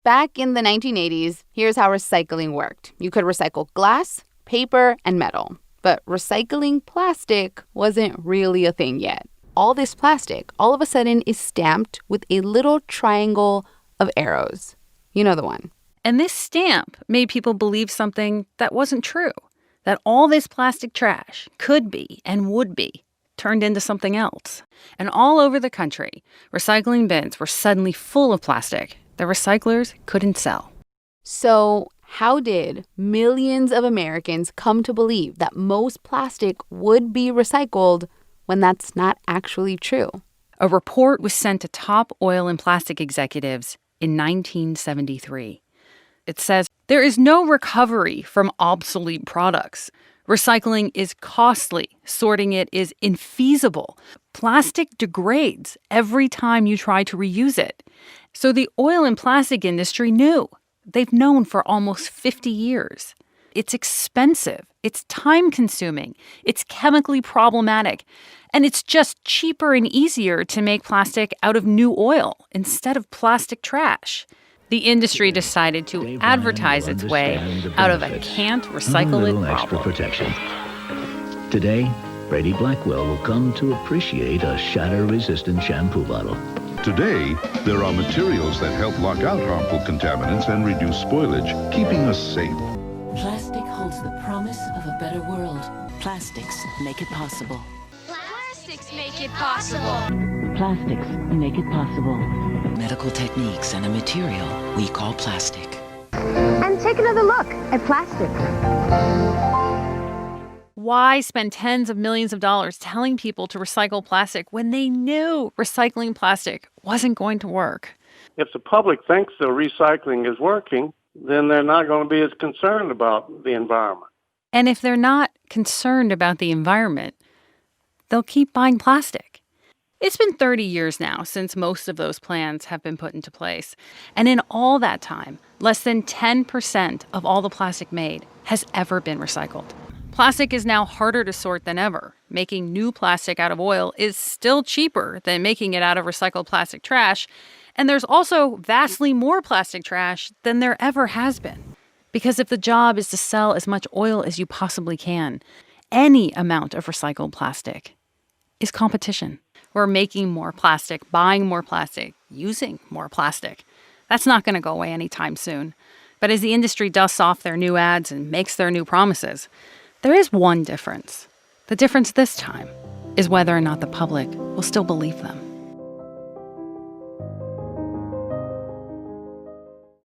Back in the 1980s, here's how recycling worked. You could recycle glass, paper, and metal. But recycling plastic wasn't really a thing yet. All this plastic, all of a sudden, is stamped with a little triangle of arrows. You know the one. And this stamp made people believe something that wasn't true, that all this plastic trash could be and would be turned into something else. And all over the country, recycling bins were suddenly full of plastic that recyclers couldn't sell. So how did millions of Americans come to believe that most plastic would be recycled when that's not actually true? A report was sent to top oil and plastic executives in 1973. It says, there is no recovery from obsolete products. Recycling is costly. Sorting it is infeasible. Plastic degrades every time you try to reuse it. So the oil and plastic industry knew. They've known for almost 50 years. It's expensive. It's time-consuming. It's chemically problematic. And it's just cheaper and easier to make plastic out of new oil instead of plastic trash. The industry decided to advertise its way out of a can't recycle it problem. Extra protection. Today, Brady Blackwell will come to appreciate a shatter-resistant shampoo bottle. Today, there are materials that help lock out harmful contaminants and reduce spoilage, keeping us safe. Plastic holds the promise of a better world. Plastics make it possible. Plastics make it possible. Plastics make it possible. Medical techniques and a material we call plastic. And take another look at plastic. Why spend tens of millions of dollars telling people to recycle plastic when they knew recycling plastic wasn't going to work? If the public thinks the recycling is working, then they're not going to be as concerned about the environment. And if they're not concerned about the environment, they'll keep buying plastic. It's been 30 years now since most of those plans have been put into place. And in all that time, less than 10% of all the plastic made has ever been recycled. Plastic is now harder to sort than ever. Making new plastic out of oil is still cheaper than making it out of recycled plastic trash. And there's also vastly more plastic trash than there ever has been. Because if the job is to sell as much oil as you possibly can, any amount of recycled plastic is competition. We're making more plastic, buying more plastic, using more plastic. That's not going to go away anytime soon. But as the industry dusts off their new ads and makes their new promises, there is one difference. The difference this time is whether or not the public will still believe them.